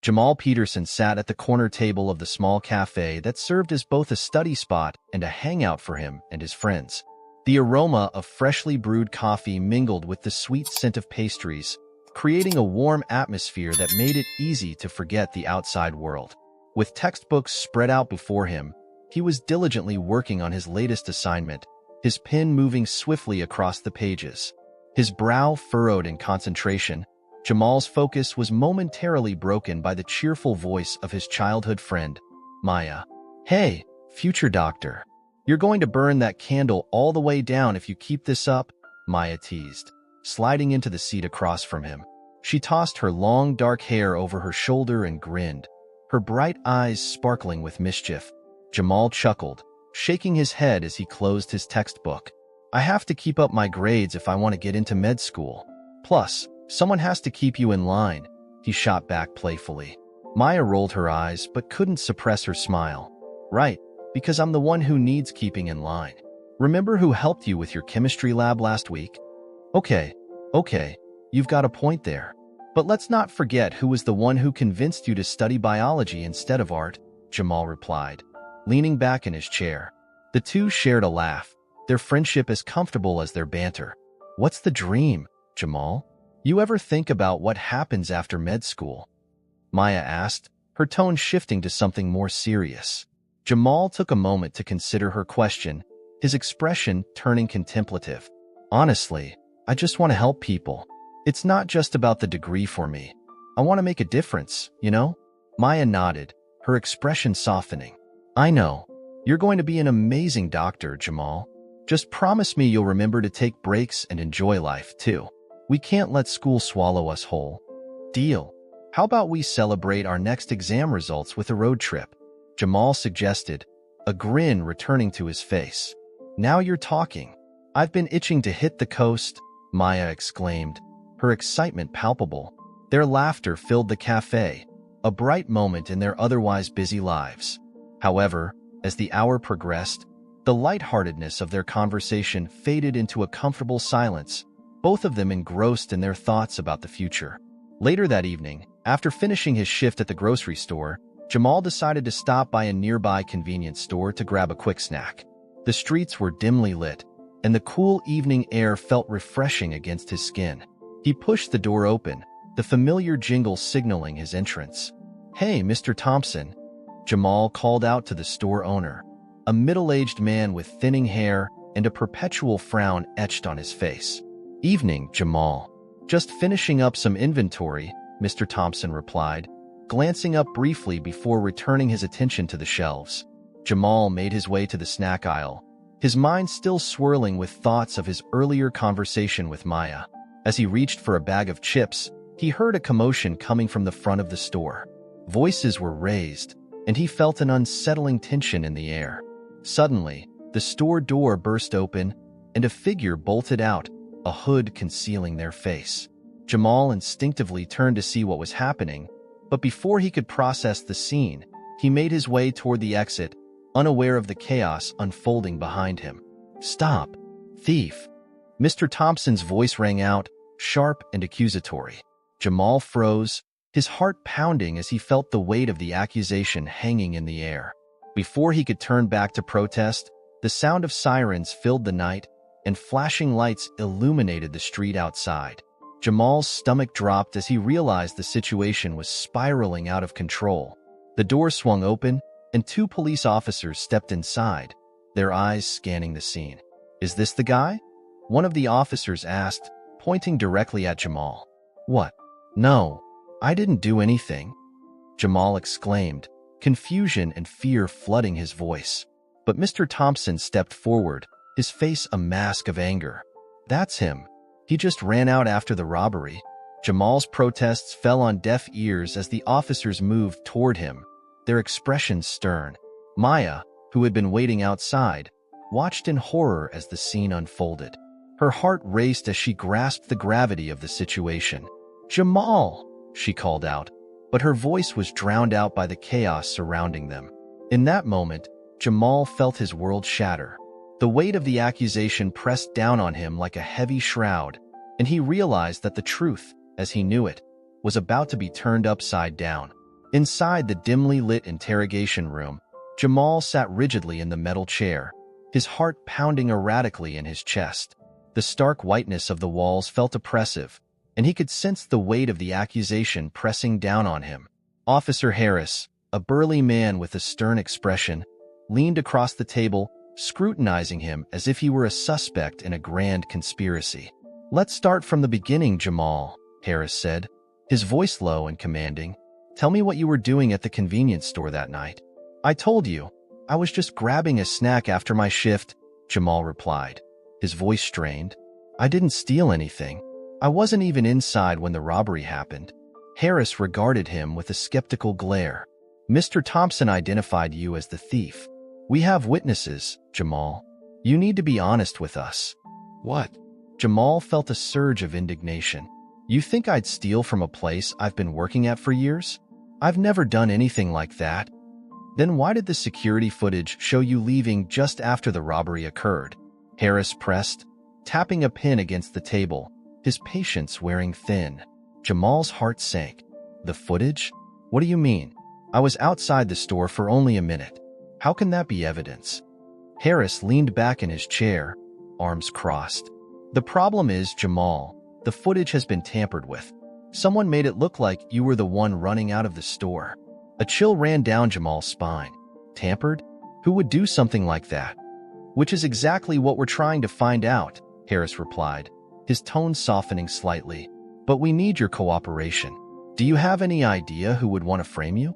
Jamal Peterson sat at the corner table of the small cafe that served as both a study spot and a hangout for him and his friends. The aroma of freshly brewed coffee mingled with the sweet scent of pastries, creating a warm atmosphere that made it easy to forget the outside world. With textbooks spread out before him, he was diligently working on his latest assignment, his pen moving swiftly across the pages. His brow furrowed in concentration. Jamal's focus was momentarily broken by the cheerful voice of his childhood friend, Maya. "Hey, future doctor. You're going to burn that candle all the way down if you keep this up," Maya teased, sliding into the seat across from him. She tossed her long dark hair over her shoulder and grinned, her bright eyes sparkling with mischief. Jamal chuckled, shaking his head as he closed his textbook. "I have to keep up my grades if I want to get into med school. Plus, someone has to keep you in line," he shot back playfully. Maya rolled her eyes but couldn't suppress her smile. "Right, because I'm the one who needs keeping in line. Remember who helped you with your chemistry lab last week?" Okay, you've got a point there. But let's not forget who was the one who convinced you to study biology instead of art," Jamal replied, leaning back in his chair. The two shared a laugh, their friendship as comfortable as their banter. "What's the dream, Jamal? You ever think about what happens after med school?" Maya asked, her tone shifting to something more serious. Jamal took a moment to consider her question, his expression turning contemplative. "Honestly, I just want to help people. It's not just about the degree for me. I want to make a difference, you know?" Maya nodded, her expression softening. "I know. You're going to be an amazing doctor, Jamal. Just promise me you'll remember to take breaks and enjoy life, too. We can't let school swallow us whole." "Deal. How about we celebrate our next exam results with a road trip?" Jamal suggested, a grin returning to his face. "Now you're talking. I've been itching to hit the coast," Maya exclaimed, her excitement palpable. Their laughter filled the cafe, a bright moment in their otherwise busy lives. However, as the hour progressed, the lightheartedness of their conversation faded into a comfortable silence, both of them engrossed in their thoughts about the future. Later that evening, after finishing his shift at the grocery store, Jamal decided to stop by a nearby convenience store to grab a quick snack. The streets were dimly lit, and the cool evening air felt refreshing against his skin. He pushed the door open, the familiar jingle signaling his entrance. "Hey, Mr. Thompson," Jamal called out to the store owner, a middle-aged man with thinning hair and a perpetual frown etched on his face. "Evening, Jamal. Just finishing up some inventory," Mr. Thompson replied, glancing up briefly before returning his attention to the shelves. Jamal made his way to the snack aisle, his mind still swirling with thoughts of his earlier conversation with Maya. As he reached for a bag of chips, he heard a commotion coming from the front of the store. Voices were raised, and he felt an unsettling tension in the air. Suddenly, the store door burst open, and a figure bolted out, a hood concealing their face. Jamal instinctively turned to see what was happening, but before he could process the scene, he made his way toward the exit, unaware of the chaos unfolding behind him. "Stop, thief!" Mr. Thompson's voice rang out, sharp and accusatory. Jamal froze, his heart pounding as he felt the weight of the accusation hanging in the air. Before he could turn back to protest, the sound of sirens filled the night, and flashing lights illuminated the street outside. Jamal's stomach dropped as he realized the situation was spiraling out of control. The door swung open, and two police officers stepped inside, their eyes scanning the scene. "Is this the guy?" one of the officers asked, pointing directly at Jamal. "What? No, I didn't do anything," Jamal exclaimed, confusion and fear flooding his voice. But Mr. Thompson stepped forward, his face a mask of anger. "That's him. He just ran out after the robbery." Jamal's protests fell on deaf ears as the officers moved toward him, their expressions stern. Maya, who had been waiting outside, watched in horror as the scene unfolded. Her heart raced as she grasped the gravity of the situation. "Jamal!" she called out, but her voice was drowned out by the chaos surrounding them. In that moment, Jamal felt his world shatter. The weight of the accusation pressed down on him like a heavy shroud, and he realized that the truth, as he knew it, was about to be turned upside down. Inside the dimly lit interrogation room, Jamal sat rigidly in the metal chair, his heart pounding erratically in his chest. The stark whiteness of the walls felt oppressive, and he could sense the weight of the accusation pressing down on him. Officer Harris, a burly man with a stern expression, leaned across the table, scrutinizing him as if he were a suspect in a grand conspiracy. "Let's start from the beginning, Jamal," Harris said, his voice low and commanding. "Tell me what you were doing at the convenience store that night." "I told you. I was just grabbing a snack after my shift," Jamal replied, his voice strained. "I didn't steal anything. I wasn't even inside when the robbery happened." Harris regarded him with a skeptical glare. "Mr. Thompson identified you as the thief. We have witnesses, Jamal. You need to be honest with us." "What?" Jamal felt a surge of indignation. "You think I'd steal from a place I've been working at for years? I've never done anything like that." "Then why did the security footage show you leaving just after the robbery occurred?" Harris pressed, tapping a pin against the table, his patience wearing thin. Jamal's heart sank. "The footage? What do you mean? I was outside the store for only a minute. How can that be evidence?" Harris leaned back in his chair, arms crossed. "The problem is, Jamal, the footage has been tampered with. Someone made it look like you were the one running out of the store." A chill ran down Jamal's spine. "Tampered? Who would do something like that?" "Which is exactly what we're trying to find out," Harris replied, his tone softening slightly. "But we need your cooperation. Do you have any idea who would want to frame you?"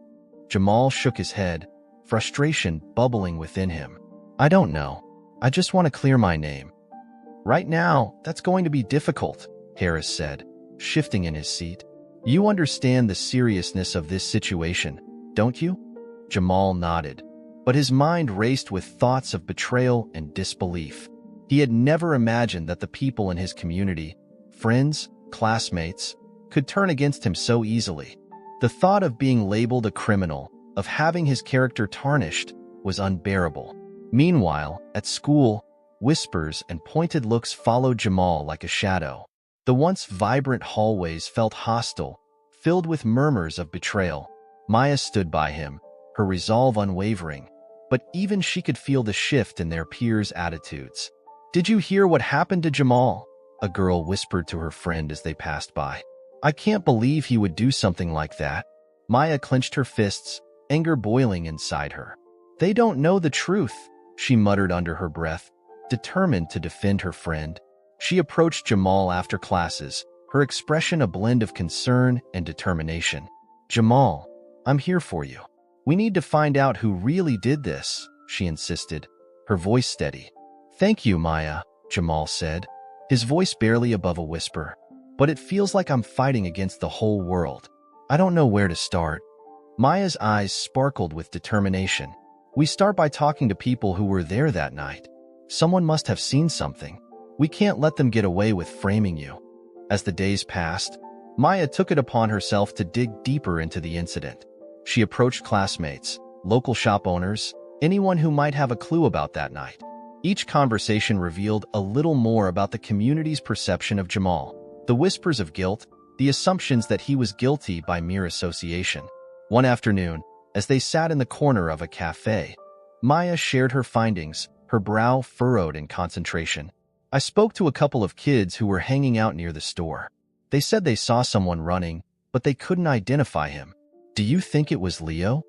Jamal shook his head, frustration bubbling within him. "I don't know. I just want to clear my name." "Right now, that's going to be difficult," Harris said, shifting in his seat. "You understand the seriousness of this situation, don't you?" Jamal nodded, but his mind raced with thoughts of betrayal and disbelief. He had never imagined that the people in his community, friends, classmates, could turn against him so easily. The thought of being labeled a criminal, of having his character tarnished, was unbearable. Meanwhile, at school, whispers and pointed looks followed Jamal like a shadow. The once vibrant hallways felt hostile, filled with murmurs of betrayal. Maya stood by him, her resolve unwavering, but even she could feel the shift in their peers' attitudes. "Did you hear what happened to Jamal?" a girl whispered to her friend as they passed by. "I can't believe he would do something like that." Maya clenched her fists, anger boiling inside her. "They don't know the truth," she muttered under her breath, determined to defend her friend. She approached Jamal after classes, her expression a blend of concern and determination. "Jamal, I'm here for you. We need to find out who really did this," she insisted, her voice steady. "Thank you, Maya," Jamal said, his voice barely above a whisper. "But it feels like I'm fighting against the whole world. I don't know where to start." Maya's eyes sparkled with determination. "We start by talking to people who were there that night. Someone must have seen something. We can't let them get away with framing you." As the days passed, Maya took it upon herself to dig deeper into the incident. She approached classmates, local shop owners, anyone who might have a clue about that night. Each conversation revealed a little more about the community's perception of Jamal, the whispers of guilt, the assumptions that he was guilty by mere association. One afternoon, as they sat in the corner of a cafe, Maya shared her findings, her brow furrowed in concentration. "I spoke to a couple of kids who were hanging out near the store. They said they saw someone running, but they couldn't identify him." "Do you think it was Leo?"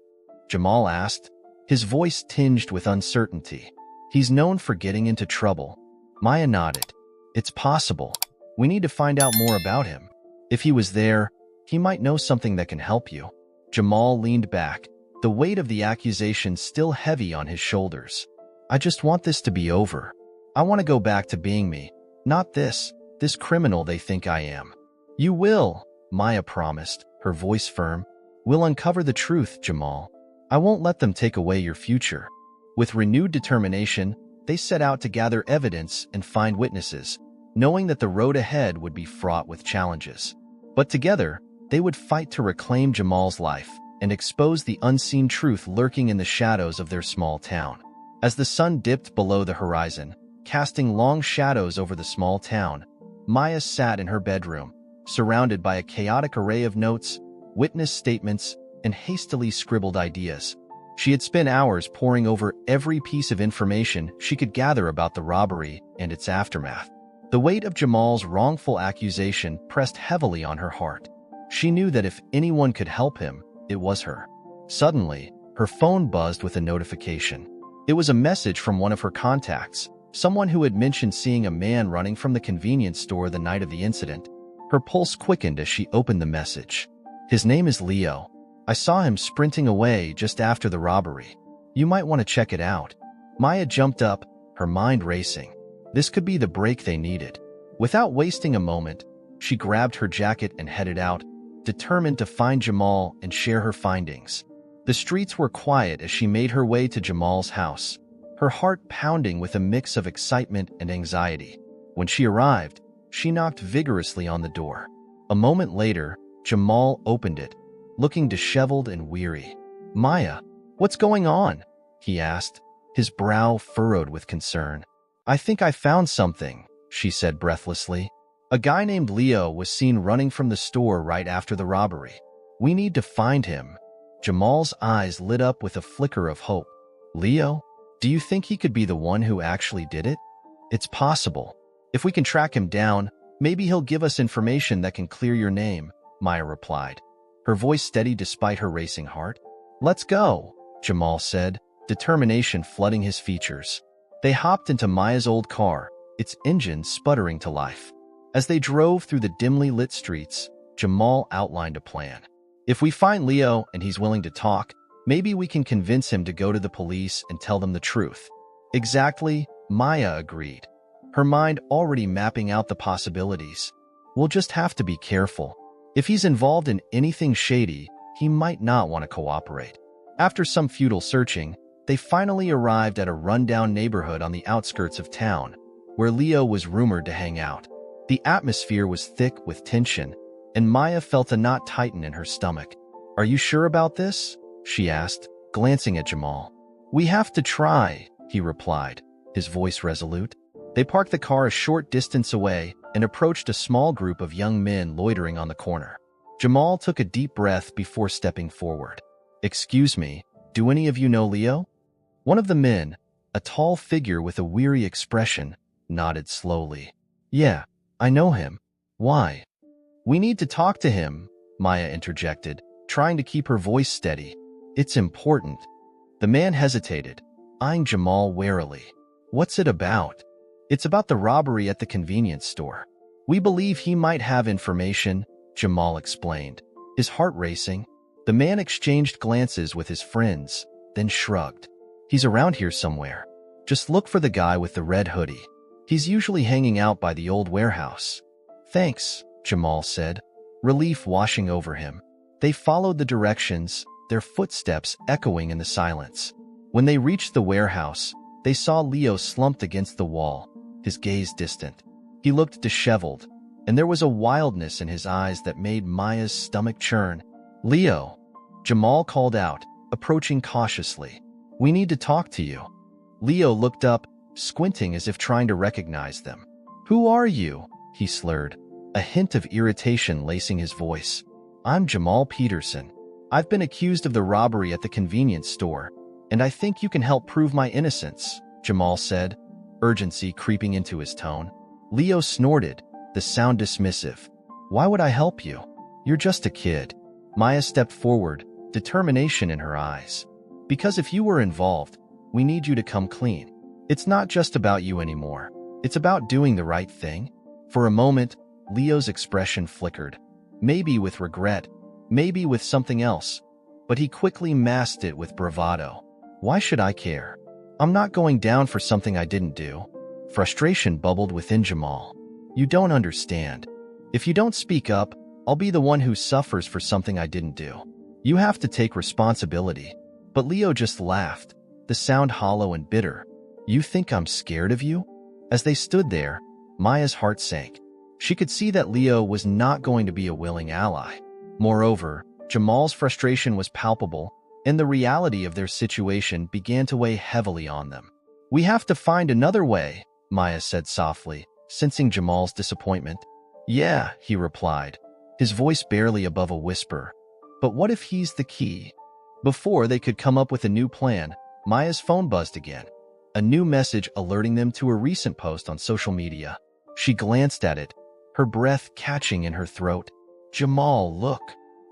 Jamal asked, his voice tinged with uncertainty. "He's known for getting into trouble." Maya nodded. "It's possible. We need to find out more about him. If he was there, he might know something that can help you." Jamal leaned back, the weight of the accusation still heavy on his shoulders. "I just want this to be over. I want to go back to being me, not this criminal they think I am." "You will," Maya promised, her voice firm. "We'll uncover the truth, Jamal. I won't let them take away your future." With renewed determination, they set out to gather evidence and find witnesses, knowing that the road ahead would be fraught with challenges. But together, they would fight to reclaim Jamal's life and expose the unseen truth lurking in the shadows of their small town. As the sun dipped below the horizon, casting long shadows over the small town, Maya sat in her bedroom, surrounded by a chaotic array of notes, witness statements, and hastily scribbled ideas. She had spent hours poring over every piece of information she could gather about the robbery and its aftermath. The weight of Jamal's wrongful accusation pressed heavily on her heart. She knew that if anyone could help him, it was her. Suddenly, her phone buzzed with a notification. It was a message from one of her contacts, someone who had mentioned seeing a man running from the convenience store the night of the incident. Her pulse quickened as she opened the message. "His name is Leo. I saw him sprinting away just after the robbery. You might want to check it out." Maya jumped up, her mind racing. This could be the break they needed. Without wasting a moment, she grabbed her jacket and headed out, determined to find Jamal and share her findings. The streets were quiet as she made her way to Jamal's house, her heart pounding with a mix of excitement and anxiety. When she arrived, she knocked vigorously on the door. A moment later, Jamal opened it, looking disheveled and weary. "Maya, what's going on?" he asked, his brow furrowed with concern. "I think I found something," she said breathlessly. "A guy named Leo was seen running from the store right after the robbery. We need to find him." Jamal's eyes lit up with a flicker of hope. "Leo? Do you think he could be the one who actually did it?" "It's possible. If we can track him down, maybe he'll give us information that can clear your name," Maya replied, her voice steady despite her racing heart. "Let's go," Jamal said, determination flooding his features. They hopped into Maya's old car, its engine sputtering to life. As they drove through the dimly lit streets, Jamal outlined a plan. "If we find Leo and he's willing to talk, maybe we can convince him to go to the police and tell them the truth." "Exactly," Maya agreed, her mind already mapping out the possibilities. "We'll just have to be careful. If he's involved in anything shady, he might not want to cooperate." After some futile searching, they finally arrived at a rundown neighborhood on the outskirts of town, where Leo was rumored to hang out. The atmosphere was thick with tension, and Maya felt a knot tighten in her stomach. "Are you sure about this?" she asked, glancing at Jamal. "We have to try," he replied, his voice resolute. They parked the car a short distance away and approached a small group of young men loitering on the corner. Jamal took a deep breath before stepping forward. "Excuse me, do any of you know Leo?" One of the men, a tall figure with a weary expression, nodded slowly. "Yeah, I know him. Why?" "We need to talk to him," Maya interjected, trying to keep her voice steady. "It's important." The man hesitated, eyeing Jamal warily. "What's it about?" "It's about the robbery at the convenience store. We believe he might have information," Jamal explained, his heart racing. The man exchanged glances with his friends, then shrugged. "He's around here somewhere. Just look for the guy with the red hoodie. He's usually hanging out by the old warehouse." "Thanks," Jamal said, relief washing over him. They followed the directions, their footsteps echoing in the silence. When they reached the warehouse, they saw Leo slumped against the wall, his gaze distant. He looked disheveled, and there was a wildness in his eyes that made Maya's stomach churn. "Leo," Jamal called out, approaching cautiously. "We need to talk to you." Leo looked up, squinting as if trying to recognize them. "Who are you?" he slurred, a hint of irritation lacing his voice. "I'm Jamal Peterson. I've been accused of the robbery at the convenience store, and I think you can help prove my innocence," Jamal said, urgency creeping into his tone. Leo snorted, the sound dismissive. "Why would I help you? You're just a kid." Maya stepped forward, determination in her eyes. "Because if you were involved, we need you to come clean. It's not just about you anymore. It's about doing the right thing." For a moment, Leo's expression flickered. Maybe with regret, maybe with something else, but he quickly masked it with bravado. "Why should I care? I'm not going down for something I didn't do." Frustration bubbled within Jamal. "You don't understand. If you don't speak up, I'll be the one who suffers for something I didn't do. You have to take responsibility." But Leo just laughed, the sound hollow and bitter. "You think I'm scared of you?" As they stood there, Maya's heart sank. She could see that Leo was not going to be a willing ally. Moreover, Jamal's frustration was palpable, and the reality of their situation began to weigh heavily on them. "We have to find another way," Maya said softly, sensing Jamal's disappointment. "Yeah," he replied, his voice barely above a whisper. But what if he's the key? Before they could come up with a new plan, Maya's phone buzzed again. A new message alerting them to a recent post on social media. She glanced at it, her breath catching in her throat. Jamal, look.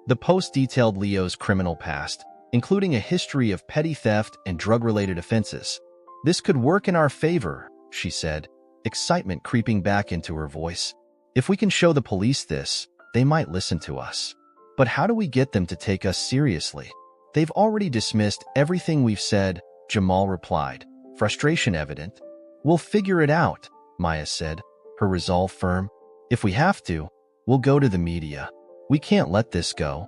The post detailed Leo's criminal past, including a history of petty theft and drug-related offenses. This could work in our favor, she said, excitement creeping back into her voice. If we can show the police this, they might listen to us. But how do we get them to take us seriously? They've already dismissed everything we've said, Jamal replied, frustration evident. We'll figure it out, Maya said, her resolve firm. If we have to, we'll go to the media. We can't let this go.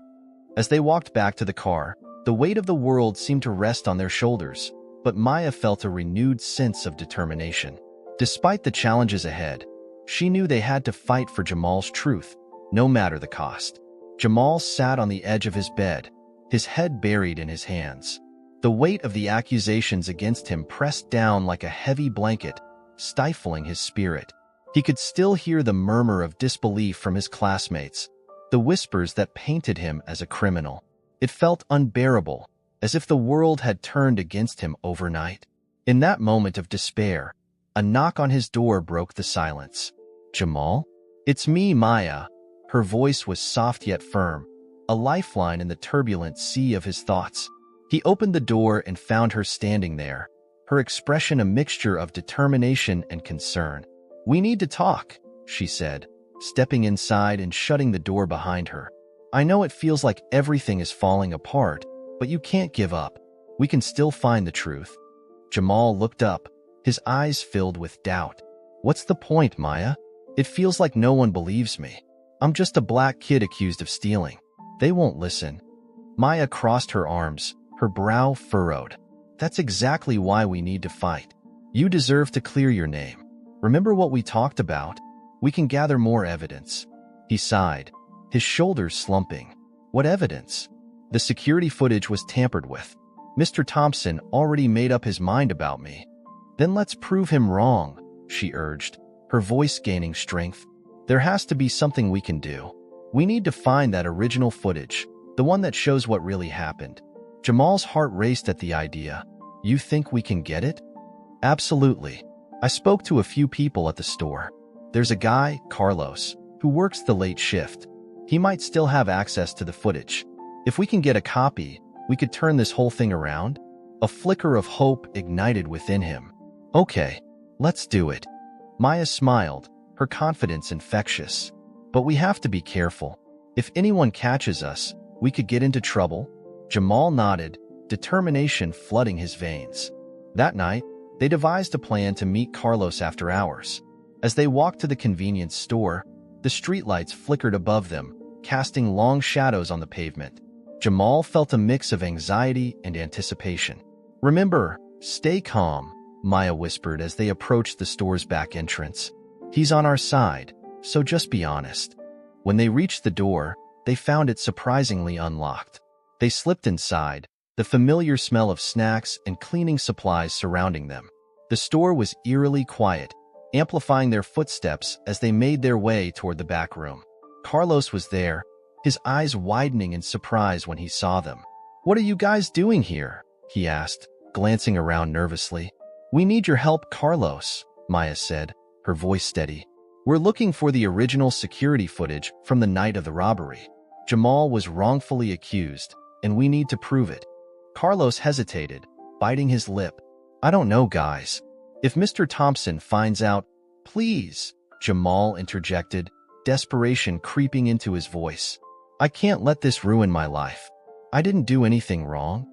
As they walked back to the car, the weight of the world seemed to rest on their shoulders, but Maya felt a renewed sense of determination. Despite the challenges ahead, she knew they had to fight for Jamal's truth, no matter the cost. Jamal sat on the edge of his bed, his head buried in his hands. The weight of the accusations against him pressed down like a heavy blanket, stifling his spirit. He could still hear the murmur of disbelief from his classmates, the whispers that painted him as a criminal. It felt unbearable, as if the world had turned against him overnight. In that moment of despair, a knock on his door broke the silence. Jamal? It's me, Maya. Her voice was soft yet firm, a lifeline in the turbulent sea of his thoughts. He opened the door and found her standing there, her expression a mixture of determination and concern. We need to talk, she said, stepping inside and shutting the door behind her. I know it feels like everything is falling apart, but you can't give up. We can still find the truth. Jamal looked up, his eyes filled with doubt. What's the point, Maya? It feels like no one believes me. I'm just a black kid accused of stealing. They won't listen. Maya crossed her arms, her brow furrowed. That's exactly why we need to fight. You deserve to clear your name. Remember what we talked about? We can gather more evidence. He sighed, his shoulders slumping. What evidence? The security footage was tampered with. Mr. Thompson already made up his mind about me. Then let's prove him wrong, she urged, her voice gaining strength. There has to be something we can do. We need to find that original footage, the one that shows what really happened. Jamal's heart raced at the idea. You think we can get it? Absolutely. I spoke to a few people at the store. There's a guy, Carlos, who works the late shift. He might still have access to the footage. If we can get a copy, we could turn this whole thing around. A flicker of hope ignited within him. Okay, let's do it. Maya smiled, her confidence infectious. But we have to be careful. If anyone catches us, we could get into trouble. Jamal nodded, determination flooding his veins. That night, they devised a plan to meet Carlos after hours. As they walked to the convenience store, the streetlights flickered above them, casting long shadows on the pavement. Jamal felt a mix of anxiety and anticipation. Remember, stay calm, Maya whispered as they approached the store's back entrance. He's on our side, so just be honest. When they reached the door, they found it surprisingly unlocked. They slipped inside, the familiar smell of snacks and cleaning supplies surrounding them. The store was eerily quiet, amplifying their footsteps as they made their way toward the back room. Carlos was there, his eyes widening in surprise when he saw them. What are you guys doing here? He asked, glancing around nervously. We need your help, Carlos, Maya said, her voice steady. We're looking for the original security footage from the night of the robbery. Jamal was wrongfully accused, and we need to prove it. Carlos hesitated, biting his lip. I don't know, guys. If Mr. Thompson finds out, please, Jamal interjected, desperation creeping into his voice. I can't let this ruin my life. I didn't do anything wrong.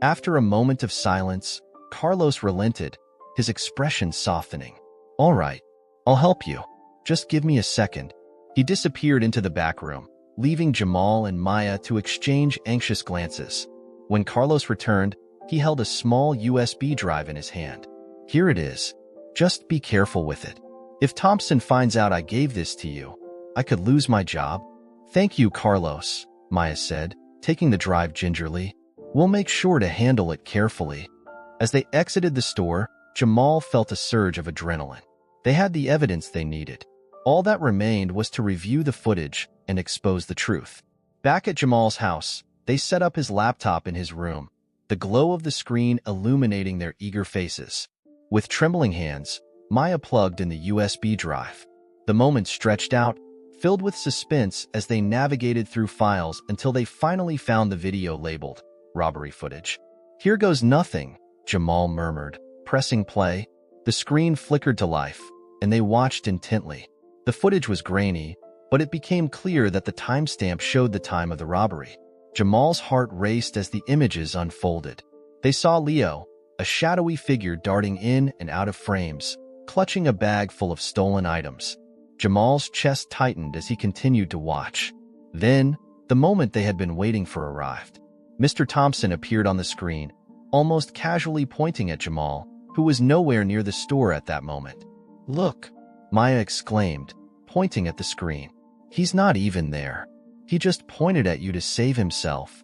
After a moment of silence, Carlos relented, his expression softening. All right, I'll help you. Just give me a second. He disappeared into the back room, leaving Jamal and Maya to exchange anxious glances. When Carlos returned, he held a small USB drive in his hand. Here it is. Just be careful with it. If Thompson finds out I gave this to you, I could lose my job. Thank you, Carlos, Maya said, taking the drive gingerly. We'll make sure to handle it carefully. As they exited the store, Jamal felt a surge of adrenaline. They had the evidence they needed. All that remained was to review the footage and expose the truth. Back at Jamal's house, They set up his laptop in his room, the glow of the screen illuminating their eager faces. With trembling hands, Maya plugged in the USB drive. The moment stretched out, filled with suspense as they navigated through files until they finally found the video labeled robbery footage. "Here goes nothing," Jamal murmured, pressing play. The screen flickered to life, and they watched intently. The footage was grainy, but it became clear that the timestamp showed the time of the robbery. Jamal's heart raced as the images unfolded. They saw Leo, a shadowy figure darting in and out of frames, clutching a bag full of stolen items. Jamal's chest tightened as he continued to watch. Then, the moment they had been waiting for arrived. Mr. Thompson appeared on the screen, almost casually pointing at Jamal, who was nowhere near the store at that moment. "Look," Maya exclaimed, pointing at the screen. "He's not even there. He just pointed at you to save himself."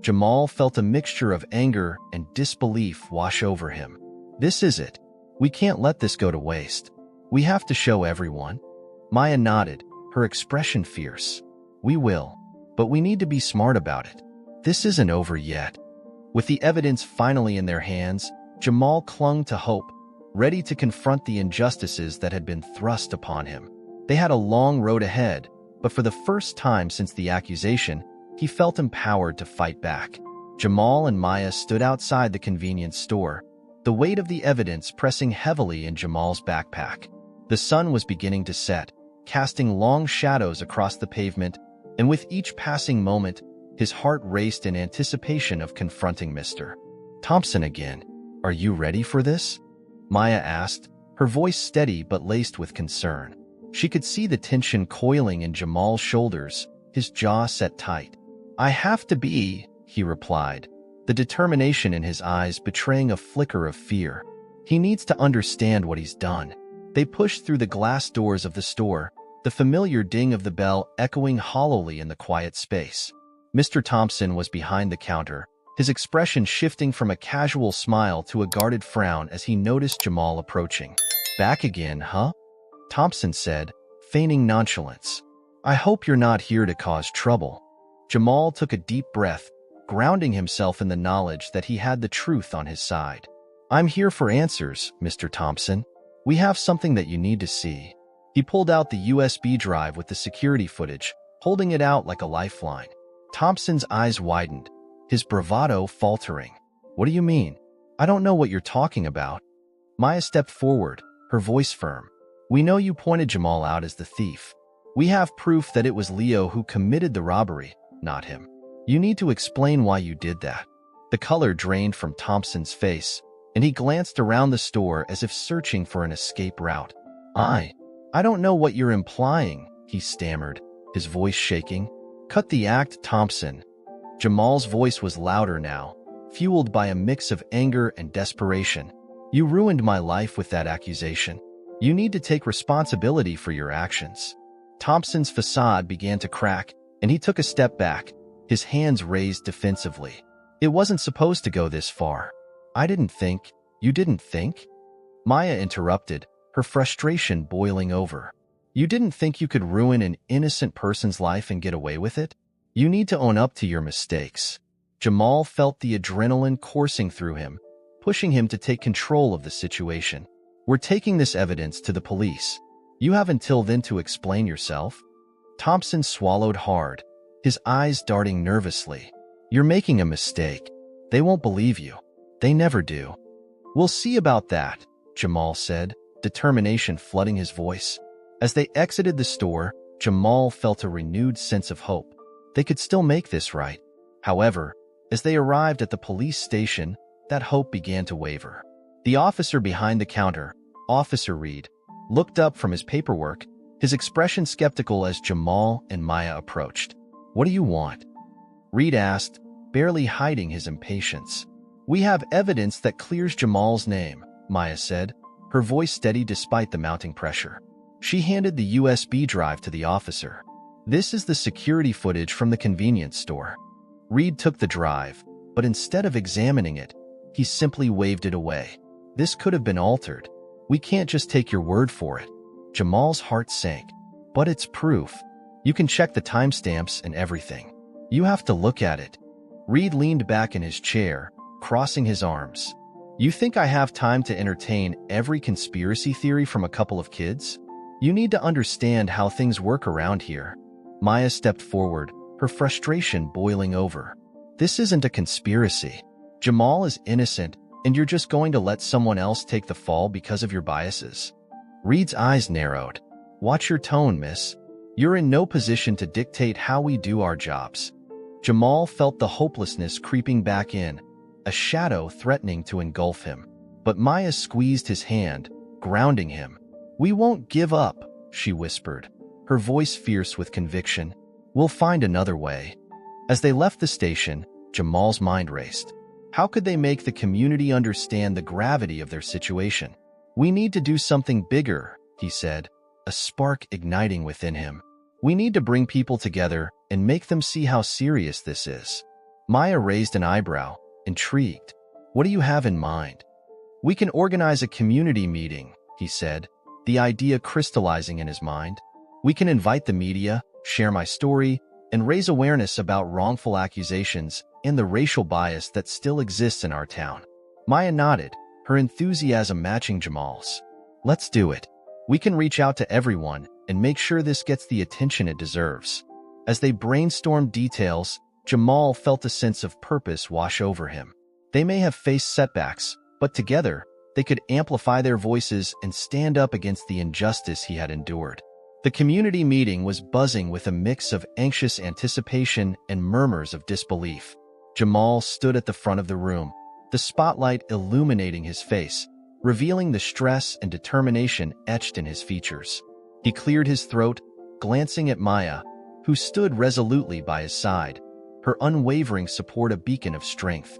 Jamal felt a mixture of anger and disbelief wash over him. "This is it. We can't let this go to waste. We have to show everyone." Maya nodded, her expression fierce. "We will, but we need to be smart about it. This isn't over yet." With the evidence finally in their hands, Jamal clung to hope, ready to confront the injustices that had been thrust upon him. They had a long road ahead, but for the first time since the accusation, he felt empowered to fight back. Jamal and Maya stood outside the convenience store, the weight of the evidence pressing heavily in Jamal's backpack. The sun was beginning to set, casting long shadows across the pavement, and with each passing moment, his heart raced in anticipation of confronting Mr. Thompson again. "Are you ready for this?" Maya asked, her voice steady but laced with concern. She could see the tension coiling in Jamal's shoulders, his jaw set tight. "I have to be," he replied, the determination in his eyes betraying a flicker of fear. "He needs to understand what he's done." They pushed through the glass doors of the store, the familiar ding of the bell echoing hollowly in the quiet space. Mr. Thompson was behind the counter, his expression shifting from a casual smile to a guarded frown as he noticed Jamal approaching. "Back again, huh?" Thompson said, feigning nonchalance. "I hope you're not here to cause trouble." Jamal took a deep breath, grounding himself in the knowledge that he had the truth on his side. "I'm here for answers, Mr. Thompson. We have something that you need to see." He pulled out the USB drive with the security footage, holding it out like a lifeline. Thompson's eyes widened, his bravado faltering. "What do you mean? I don't know what you're talking about." Maya stepped forward, her voice firm. "We know you pointed Jamal out as the thief. We have proof that it was Leo who committed the robbery, not him. You need to explain why you did that." The color drained from Thompson's face, and he glanced around the store as if searching for an escape route. I don't know what you're implying," he stammered, his voice shaking. "Cut the act, Thompson." Jamal's voice was louder now, fueled by a mix of anger and desperation. "You ruined my life with that accusation. You need to take responsibility for your actions." Thompson's facade began to crack, and he took a step back, his hands raised defensively. "It wasn't supposed to go this far. I didn't think." "You didn't think?" Maya interrupted, her frustration boiling over. "You didn't think you could ruin an innocent person's life and get away with it? You need to own up to your mistakes." Jamal felt the adrenaline coursing through him, pushing him to take control of the situation. "We're taking this evidence to the police. You have until then to explain yourself." Thompson swallowed hard, his eyes darting nervously. "You're making a mistake. They won't believe you. They never do." "We'll see about that," Jamal said, determination flooding his voice. As they exited the store, Jamal felt a renewed sense of hope. They could still make this right. However, as they arrived at the police station, that hope began to waver. The officer behind the counter, Officer Reed, looked up from his paperwork, his expression skeptical as Jamal and Maya approached. "What do you want?" Reed asked, barely hiding his impatience. "We have evidence that clears Jamal's name," Maya said, her voice steady despite the mounting pressure. She handed the USB drive to the officer. "This is the security footage from the convenience store." Reed took the drive, but instead of examining it, he simply waved it away. "This could have been altered. We can't just take your word for it." Jamal's heart sank. "But it's proof. You can check the timestamps and everything. You have to look at it." Reed leaned back in his chair, crossing his arms. You think I have time to entertain every conspiracy theory from a couple of kids? You need to understand how things work around here. Maya stepped forward, her frustration boiling over. This isn't a conspiracy. Jamal is innocent, and you're just going to let someone else take the fall because of your biases. Reed's eyes narrowed. Watch your tone, miss. You're in no position to dictate how we do our jobs. Jamal felt the hopelessness creeping back in, a shadow threatening to engulf him. But Maya squeezed his hand, grounding him. We won't give up, she whispered, her voice fierce with conviction. We'll find another way. As they left the station, Jamal's mind raced. How could they make the community understand the gravity of their situation? We need to do something bigger, he said, a spark igniting within him. We need to bring people together and make them see how serious this is. Maya raised an eyebrow, intrigued. What do you have in mind? We can organize a community meeting, he said, the idea crystallizing in his mind. We can invite the media, share my story, and raise awareness about wrongful accusations and the racial bias that still exists in our town. Maya nodded, her enthusiasm matching Jamal's. Let's do it. We can reach out to everyone and make sure this gets the attention it deserves. As they brainstormed details, Jamal felt a sense of purpose wash over him. They may have faced setbacks, but together, they could amplify their voices and stand up against the injustice he had endured. The community meeting was buzzing with a mix of anxious anticipation and murmurs of disbelief. Jamal stood at the front of the room, the spotlight illuminating his face, revealing the stress and determination etched in his features. He cleared his throat, glancing at Maya, who stood resolutely by his side, her unwavering support a beacon of strength.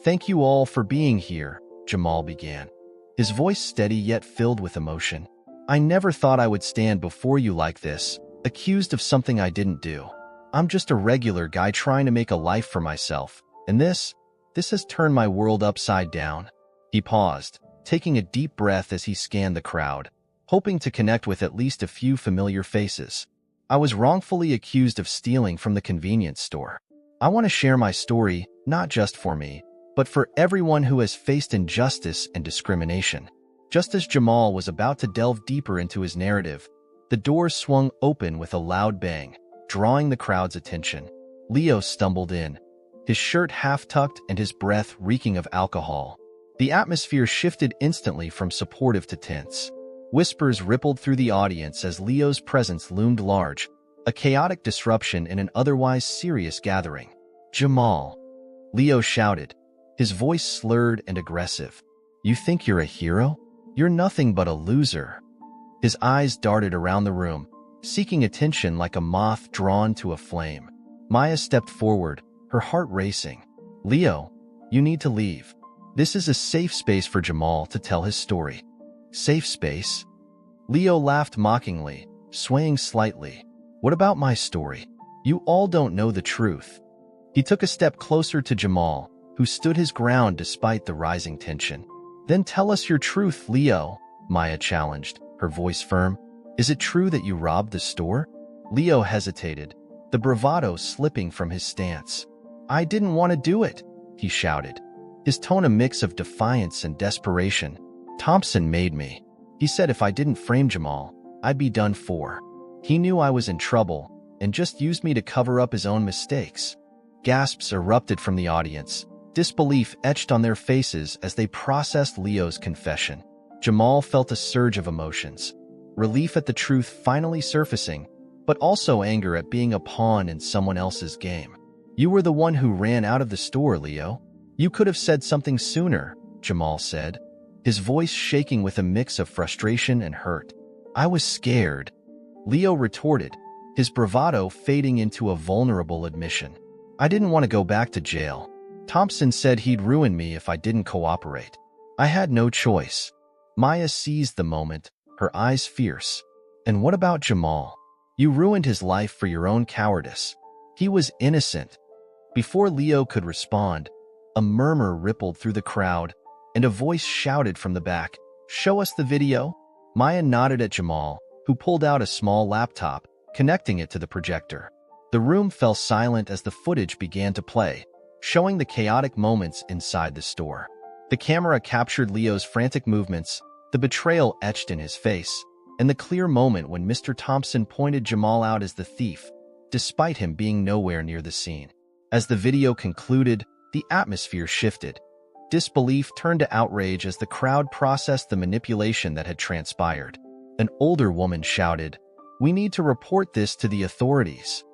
Thank you all for being here, Jamal began, his voice steady yet filled with emotion. I never thought I would stand before you like this, accused of something I didn't do. I'm just a regular guy trying to make a life for myself, and this has turned my world upside down. He paused, taking a deep breath as he scanned the crowd, hoping to connect with at least a few familiar faces. I was wrongfully accused of stealing from the convenience store. I want to share my story, not just for me, but for everyone who has faced injustice and discrimination. Just as Jamal was about to delve deeper into his narrative, the doors swung open with a loud bang, drawing the crowd's attention. Leo stumbled in, his shirt half-tucked and his breath reeking of alcohol. The atmosphere shifted instantly from supportive to tense. Whispers rippled through the audience as Leo's presence loomed large, a chaotic disruption in an otherwise serious gathering. Jamal, Leo shouted, his voice slurred and aggressive. You think you're a hero? You're nothing but a loser. His eyes darted around the room, seeking attention like a moth drawn to a flame. Maya stepped forward, her heart racing. Leo, you need to leave. This is a safe space for Jamal to tell his story. Safe space? Leo laughed mockingly, swaying slightly. What about my story? You all don't know the truth. He took a step closer to Jamal, who stood his ground despite the rising tension. Then tell us your truth, Leo, Maya challenged, her voice firm. Is it true that you robbed the store? Leo hesitated, the bravado slipping from his stance. I didn't want to do it, he shouted, his tone a mix of defiance and desperation. Thompson made me. He said if I didn't frame Jamal, I'd be done for. He knew I was in trouble and just used me to cover up his own mistakes. Gasps erupted from the audience, disbelief etched on their faces as they processed Leo's confession. Jamal felt a surge of emotions, relief at the truth finally surfacing, but also anger at being a pawn in someone else's game. You were the one who ran out of the store, Leo. You could have said something sooner, Jamal said, his voice shaking with a mix of frustration and hurt. I was scared, Leo retorted, his bravado fading into a vulnerable admission. I didn't want to go back to jail. Thompson said he'd ruin me if I didn't cooperate. I had no choice. Maya seized the moment, her eyes fierce. And what about Jamal? You ruined his life for your own cowardice. He was innocent. Before Leo could respond, a murmur rippled through the crowd, and a voice shouted from the back, "Show us the video." Maya nodded at Jamal, who pulled out a small laptop, connecting it to the projector. The room fell silent as the footage began to play, showing the chaotic moments inside the store. The camera captured Leo's frantic movements, the betrayal etched in his face, and the clear moment when Mr. Thompson pointed Jamal out as the thief, despite him being nowhere near the scene. As the video concluded, the atmosphere shifted. Disbelief turned to outrage as the crowd processed the manipulation that had transpired. An older woman shouted, "We need to report this to the authorities."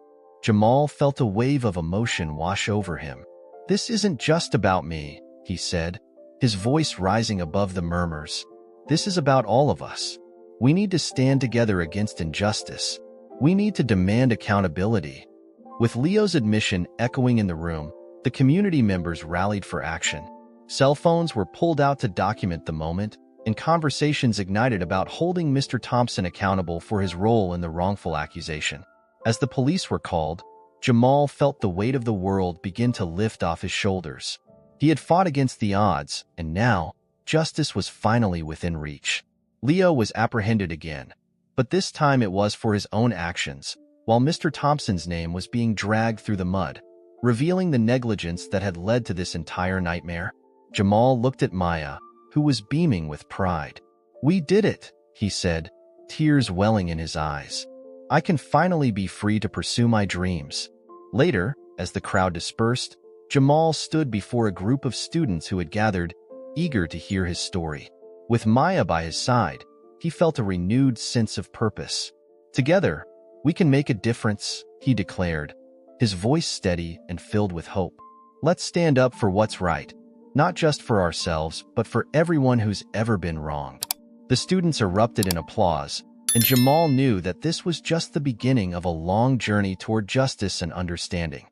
Jamal felt a wave of emotion wash over him. "This isn't just about me," he said, his voice rising above the murmurs. "This is about all of us. We need to stand together against injustice. We need to demand accountability." With Leo's admission echoing in the room, the community members rallied for action. Cell phones were pulled out to document the moment, and conversations ignited about holding Mr. Thompson accountable for his role in the wrongful accusation. As the police were called, Jamal felt the weight of the world begin to lift off his shoulders. He had fought against the odds, and now, justice was finally within reach. Leo was apprehended again, but this time it was for his own actions, while Mr. Thompson's name was being dragged through the mud, revealing the negligence that had led to this entire nightmare. Jamal looked at Maya, who was beaming with pride. "We did it," he said, tears welling in his eyes. "I can finally be free to pursue my dreams." Later, as the crowd dispersed, Jamal stood before a group of students who had gathered, eager to hear his story. With Maya by his side, he felt a renewed sense of purpose. "Together, we can make a difference," he declared, his voice steady and filled with hope. "Let's stand up for what's right, not just for ourselves, but for everyone who's ever been wronged." The students erupted in applause, and Jamal knew that this was just the beginning of a long journey toward justice and understanding.